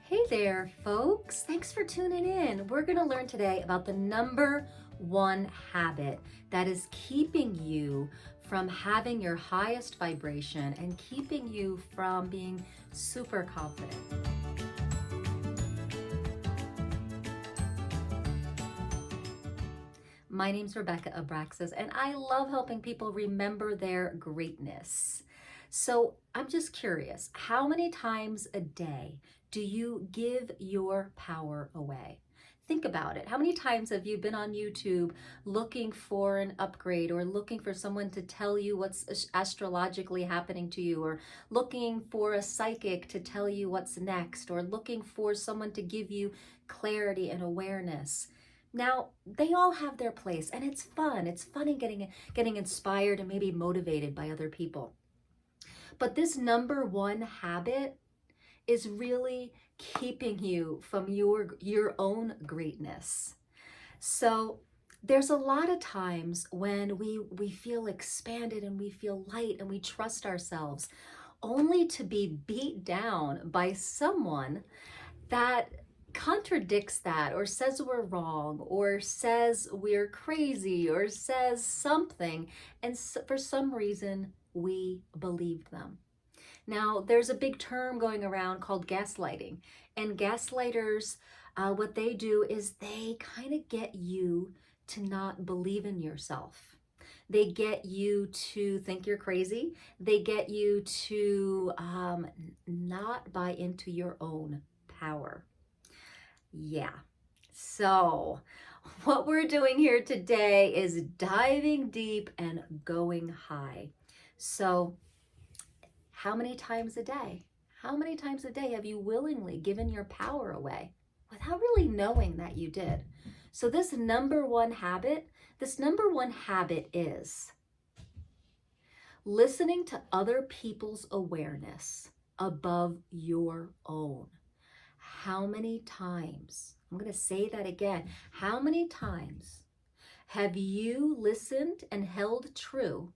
Hey there, folks. Thanks for tuning in. We're going to learn today about the number one habit that is keeping you from having your highest vibration and keeping you from being super confident. My name's Rebecca Abraxas, and I love helping people remember their greatness. So I'm just curious, how many times a day do you give your power away? Think about it. How many times have you been on YouTube looking for an upgrade or looking for someone to tell you what's astrologically happening to you, or looking for a psychic to tell you what's next, or looking for someone to give you clarity and awareness? Now, they all have their place, and it's fun. It's fun in getting inspired and maybe motivated by other people. But this number one habit is really keeping you from your own greatness. So there's a lot of times when we feel expanded and we feel light and we trust ourselves, only to be beat down by someone that contradicts that, or says we're wrong, or says we're crazy, or says something, and for some reason we believe them. Now, there's a big term going around called gaslighting, and gaslighters, what they do is they kind of get you to not believe in yourself. They get you to think you're crazy. They get you to not buy into your own power. Yeah. So what we're doing here today is diving deep and going high. So how many times a day? How many times a day have you willingly given your power away without really knowing that you did? So this number one habit is listening to other people's awareness above your own. How many times, I'm going to say that again, how many times have you listened and held true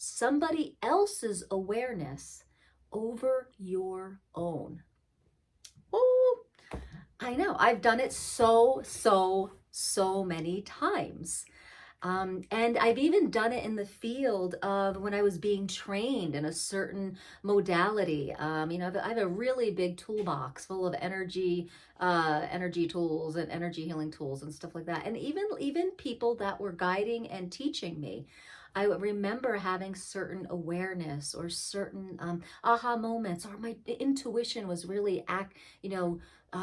somebody else's awareness over your own? Oh, I know. I've done it so many times. And I've even done it in the field of when I was being trained in a certain modality. I have a really big toolbox full of energy tools and energy healing tools and stuff like that. And even people that were guiding and teaching me, I remember having certain awareness or certain aha moments, or my intuition was really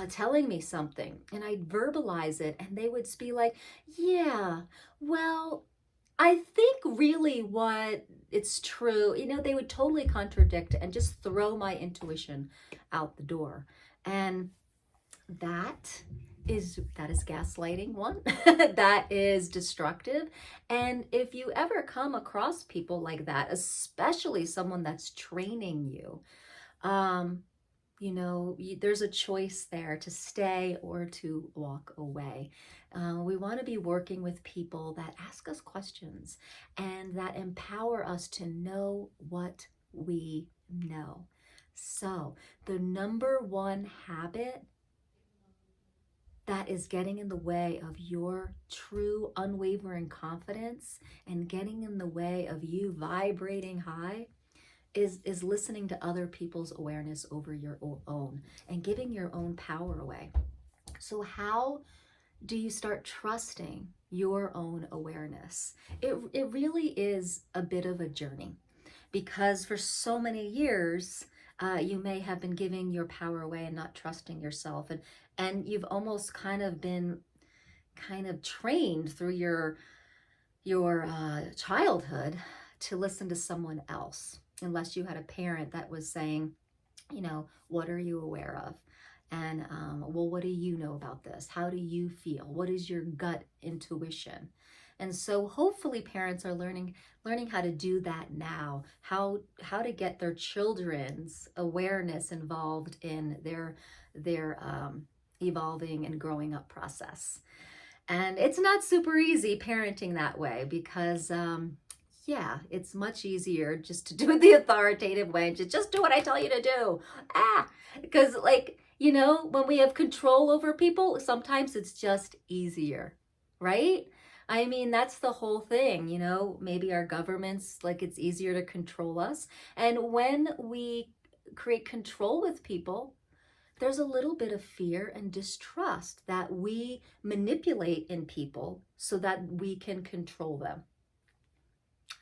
telling me something, and I'd verbalize it, and they would be like, yeah, well, I think really what it's true. They would totally contradict and just throw my intuition out the door. And that is gaslighting, one. That is destructive. And if you ever come across people like that, especially someone that's training you, there's a choice there to stay or to walk away. We want to be working with people that ask us questions and that empower us to know what we know. So the number one habit that is getting in the way of your true unwavering confidence and getting in the way of you vibrating high is listening to other people's awareness over your own and giving your own power away. So how do you start trusting your own awareness? It really is a bit of a journey, because for so many years, you may have been giving your power away and not trusting yourself. And you've almost kind of been trained through your childhood to listen to someone else, unless you had a parent that was saying, what are you aware of? And, well, what do you know about this? How do you feel? What is your gut intuition? And so hopefully parents are learning how to do that now, how to get their children's awareness involved in their evolving and growing up process. And it's not super easy parenting that way, because it's much easier just to do it the authoritative way, to just do what I tell you to do. Because You know, when we have control over people, sometimes it's just easier, right? I mean, that's the whole thing, you know, maybe our governments, like it's easier to control us. And when we create control with people, there's a little bit of fear and distrust that we manipulate in people so that we can control them.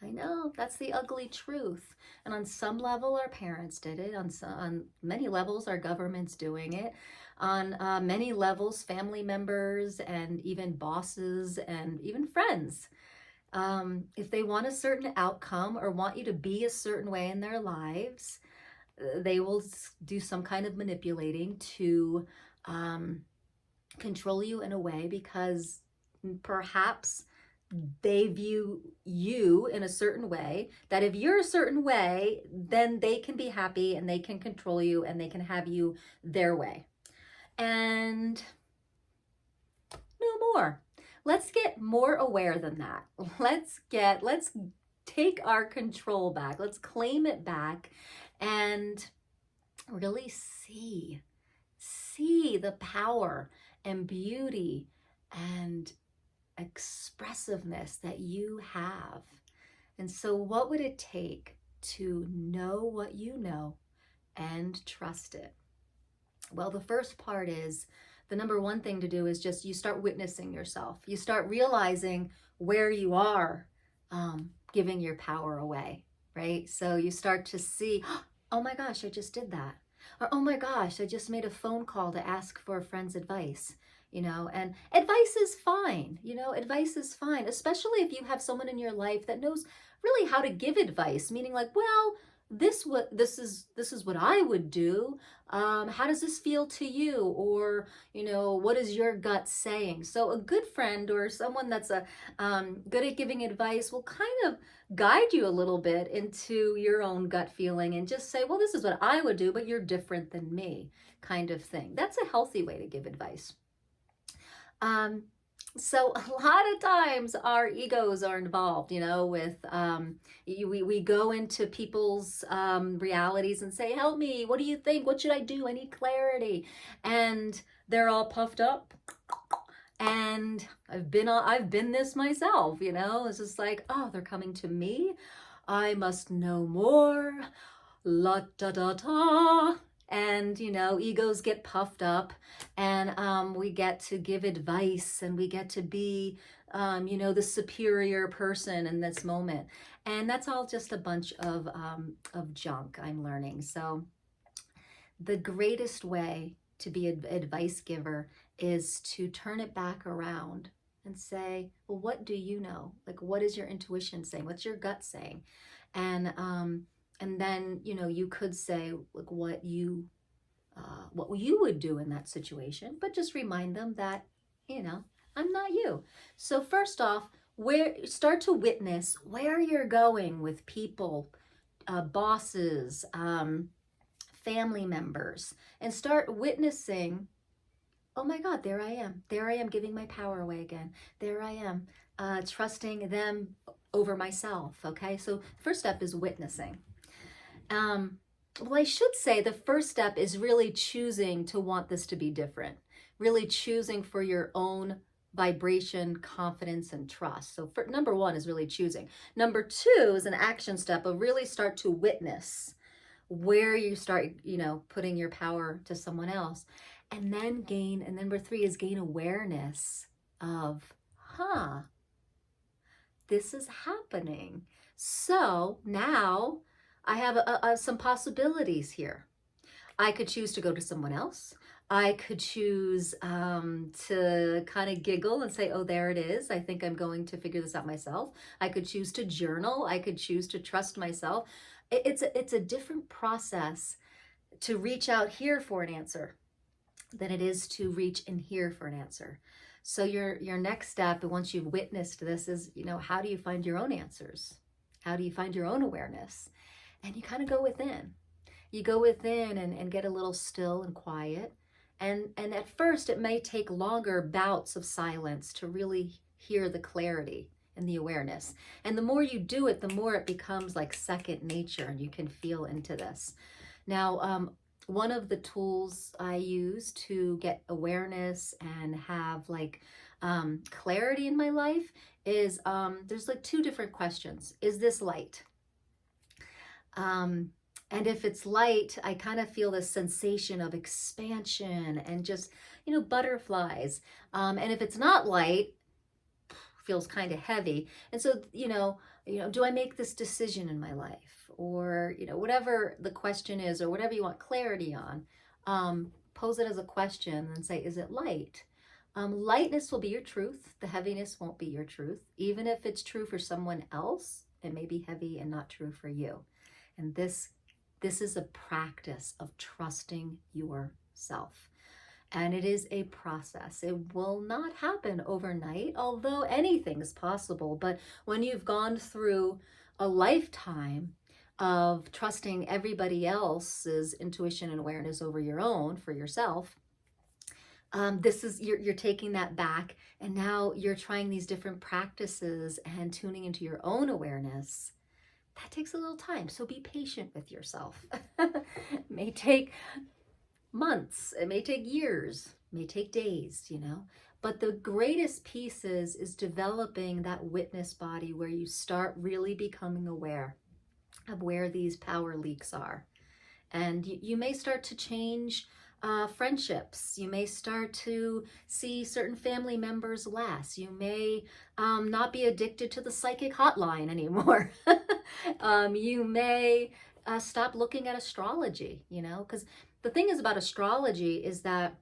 I know, that's the ugly truth. And on some level, our parents did it. On many levels, our government's doing it. On many levels, family members and even bosses and even friends. If they want a certain outcome or want you to be a certain way in their lives, they will do some kind of manipulating to um, control you in a way because perhaps they view you in a certain way, that if you're a certain way, then they can be happy and they can control you and they can have you their way. And no more. Let's get more aware than that. Let's take our control back. Let's claim it back and really see the power and beauty and expressiveness that you have. And so, what would it take to know what you know and trust it? Well, the first part is the number one thing to do is just you start witnessing yourself. You start realizing where you are giving your power away, right? So you start to see, oh my gosh, I just did that. Or, oh my gosh, I just made a phone call to ask for a friend's advice. You know, and advice is fine. You know, advice is fine, especially if you have someone in your life that knows really how to give advice, meaning like, well, this is what I would do. How does this feel to you? Or, you know, what is your gut saying? So a good friend or someone that's good at giving advice will kind of guide you a little bit into your own gut feeling and just say, well, this is what I would do, but you're different than me, kind of thing. That's a healthy way to give advice. So a lot of times our egos are involved, you know, with we go into people's realities and say, help me, what do you think, what should I do, I need clarity, and they're all puffed up. And I've been this myself, you know. It's just like, oh, they're coming to me, I must know more, la da da da. And, you know, egos get puffed up and we get to give advice and we get to be, you know, the superior person in this moment. And that's all just a bunch of junk I'm learning. So the greatest way to be an advice giver is to turn it back around and say, well, what do you know? Like, what is your intuition saying? What's your gut saying? And then, you know, you could say like what you would do in that situation, but just remind them that, you know, I'm not you. So first off, start to witness where you're going with people, bosses, family members, and start witnessing, oh my God, there I am. There I am giving my power away again. There I am trusting them over myself. Okay, so first step is witnessing. Well, I should say the first step is really choosing to want this to be different, really choosing for your own vibration, confidence, and trust. So number one is really choosing. Number two is an action step of really start to witness where you start, you know, putting your power to someone else. And then number three is gain awareness of, this is happening. So now I have some possibilities here. I could choose to go to someone else. I could choose to kind of giggle and say, oh, there it is. I think I'm going to figure this out myself. I could choose to journal. I could choose to trust myself. It's a different process to reach out here for an answer than it is to reach in here for an answer. So your next step, once you've witnessed this, is, you know, how do you find your own answers? How do you find your own awareness? And you kind of go within. You go within and get a little still and quiet. And at first, it may take longer bouts of silence to really hear the clarity and the awareness. And the more you do it, the more it becomes like second nature and you can feel into this. Now, one of the tools I use to get awareness and have like clarity in my life is there's like two different questions. Is this light? Um, and if it's light, I kind of feel this sensation of expansion and just, butterflies. And if it's not light, feels kind of heavy. And so, do I make this decision in my life? Or, whatever the question is, or whatever you want clarity on, pose it as a question and say, is it light? Lightness will be your truth. The heaviness won't be your truth. Even if it's true for someone else, it may be heavy and not true for you. And this is a practice of trusting yourself. And it is a process. It will not happen overnight, although anything is possible. But when you've gone through a lifetime of trusting everybody else's intuition and awareness over your own for yourself, this is you're taking that back, and now you're trying these different practices and tuning into your own awareness. That takes a little time, so be patient with yourself. It may take months, it may take years, it may take days, but the greatest piece is developing that witness body where you start really becoming aware of where these power leaks are. And you may start to change friendships. You may start to see certain family members less. You may not be addicted to the psychic hotline anymore. You may stop looking at astrology, because the thing is about astrology is that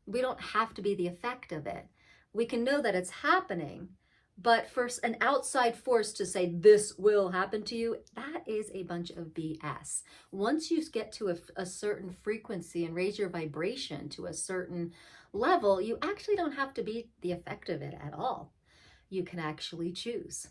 we don't have to be the effect of it. We can know that it's happening, but for an outside force to say this will happen to you, that is a bunch of BS. Once you get to a certain frequency and raise your vibration to a certain level, you actually don't have to be the effect of it at all. You can actually choose.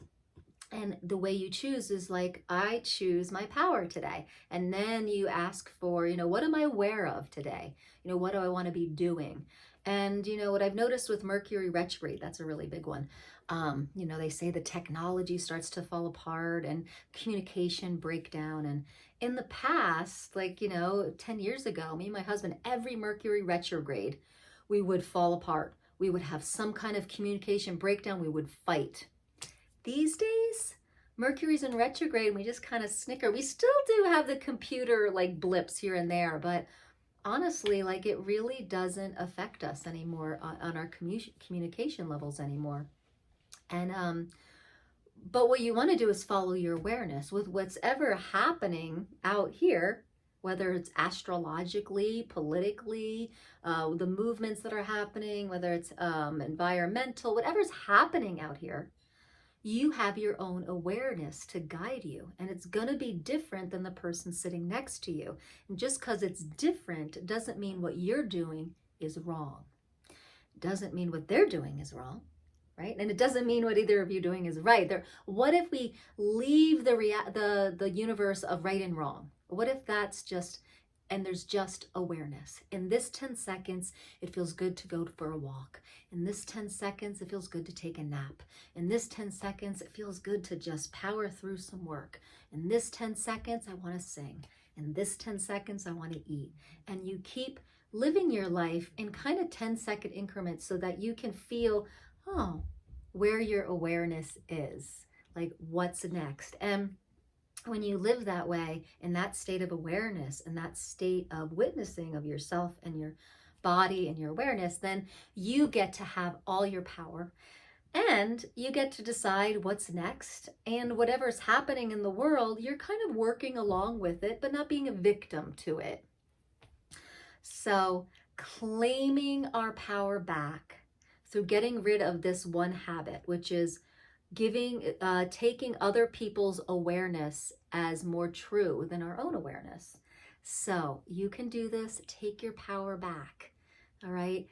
And the way you choose is like, I choose my power today. And then you ask for, what am I aware of today? What do I want to be doing? And, what I've noticed with Mercury retrograde, that's a really big one. They say the technology starts to fall apart and communication breakdown. And in the past, 10 years ago, me and my husband, every Mercury retrograde, we would fall apart. We would have some kind of communication breakdown. We would fight. These days, Mercury's in retrograde and we just kind of snicker. We still do have the computer blips here and there, but honestly, it really doesn't affect us anymore on our communication levels anymore. And but what you want to do is follow your awareness with what's ever happening out here, whether it's astrologically, politically, the movements that are happening, whether it's environmental, whatever's happening out here. You have your own awareness to guide you, and it's going to be different than the person sitting next to you. And just because it's different doesn't mean what you're doing is wrong. Doesn't mean what they're doing is wrong, right? And it doesn't mean what either of you doing is right. What if we leave the universe of right and wrong? What if that's just, and there's just awareness? In this 10 seconds, it feels good to go for a walk. In this 10 seconds, it feels good to take a nap. In this 10 seconds, it feels good to just power through some work. In this 10 seconds, I want to sing. In this 10 seconds, I want to eat. And you keep living your life in kind of 10-second increments so that you can feel, where your awareness is, what's next. And when you live that way, in that state of awareness, in that state of witnessing of yourself and your body and your awareness, then you get to have all your power and you get to decide what's next. And whatever's happening in the world, you're kind of working along with it, but not being a victim to it. So claiming our power back through getting rid of this one habit, which is taking other people's awareness as more true than our own awareness. So you can do this. Take your power back. All right.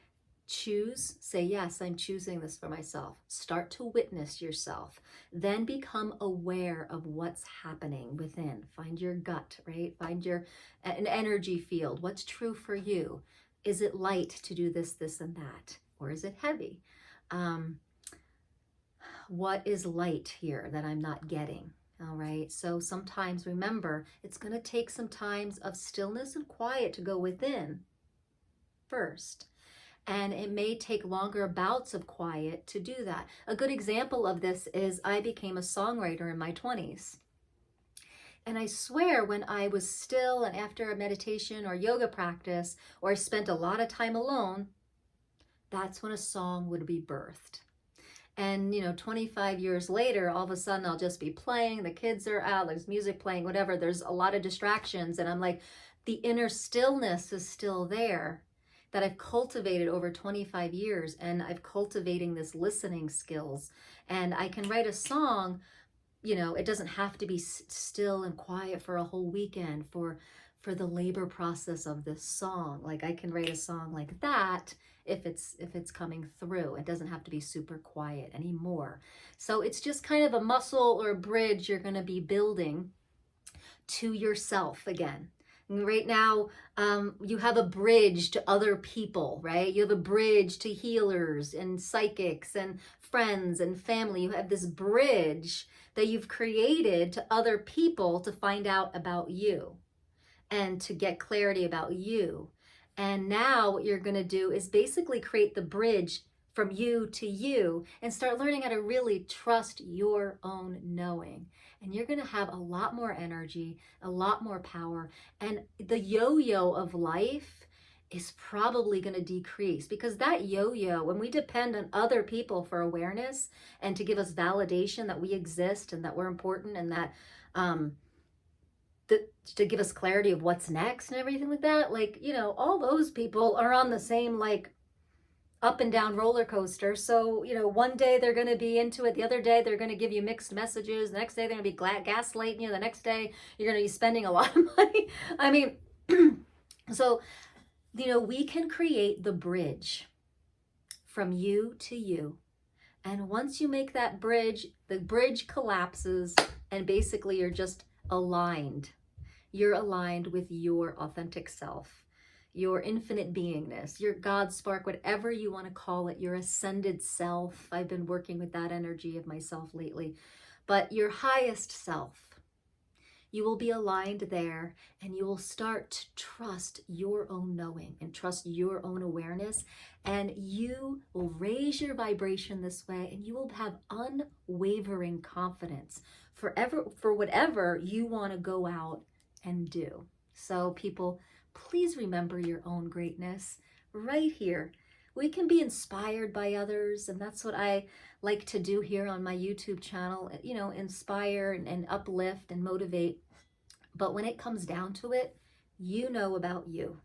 Choose, say, yes, I'm choosing this for myself. Start to witness yourself. Then become aware of what's happening within. Find your gut, right? Find an energy field. What's true for you? Is it light to do this, this, and that? Or is it heavy? What is light here that I'm not getting? All right. So sometimes remember, it's going to take some times of stillness and quiet to go within first. And it may take longer bouts of quiet to do that. A good example of this is I became a songwriter in my 20s. And I swear when I was still and after a meditation or yoga practice, or I spent a lot of time alone, that's when a song would be birthed. And, 25 years later, all of a sudden I'll just be playing, the kids are out, there's music playing, whatever. There's a lot of distractions. And I'm like, the inner stillness is still there that I've cultivated over 25 years. And I've cultivating this listening skills. And I can write a song, it doesn't have to be still and quiet for a whole weekend for the labor process of this song. Like I can write a song like that if it's coming through. It doesn't have to be super quiet anymore. So it's just kind of a muscle or a bridge you're going to be building to yourself again. And right now, you have a bridge to other people, right? You have a bridge to healers and psychics and friends and family. You have this bridge that you've created to other people to find out about you and to get clarity about you. And now what you're going to do is basically create the bridge from you to you and start learning how to really trust your own knowing. And you're going to have a lot more energy, a lot more power. And the yo-yo of life is probably going to decrease, because that yo-yo, when we depend on other people for awareness and to give us validation that we exist and that we're important and that to give us clarity of what's next and everything like that, like, all those people are on the same like up and down roller coaster. So, one day they're going to be into it. The other day they're going to give you mixed messages. The next day they're going to be gaslighting you. The next day you're going to be spending a lot of money. I mean, so, we can create the bridge from you to you. And once you make that bridge, the bridge collapses and basically you're just aligned. You're aligned with your authentic self, your infinite beingness, your God spark, whatever you want to call it, your ascended self. I've been working with that energy of myself lately. But your highest self, you will be aligned there, and you will start to trust your own knowing and trust your own awareness. And you will raise your vibration this way, and you will have unwavering confidence for whatever you want to go out and do. So people, please remember your own greatness right here. We can be inspired by others, and that's what I like to do here on my YouTube channel, inspire and uplift and motivate. But when it comes down to it, you know about you.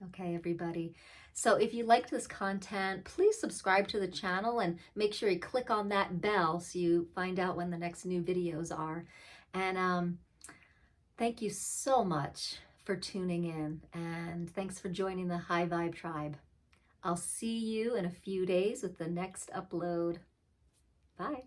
Okay, everybody. So if you like this content, please subscribe to the channel and make sure you click on that bell so you find out when the next new videos are. And thank you so much for tuning in, and thanks for joining the High Vibe Tribe. I'll see you in a few days with the next upload. Bye.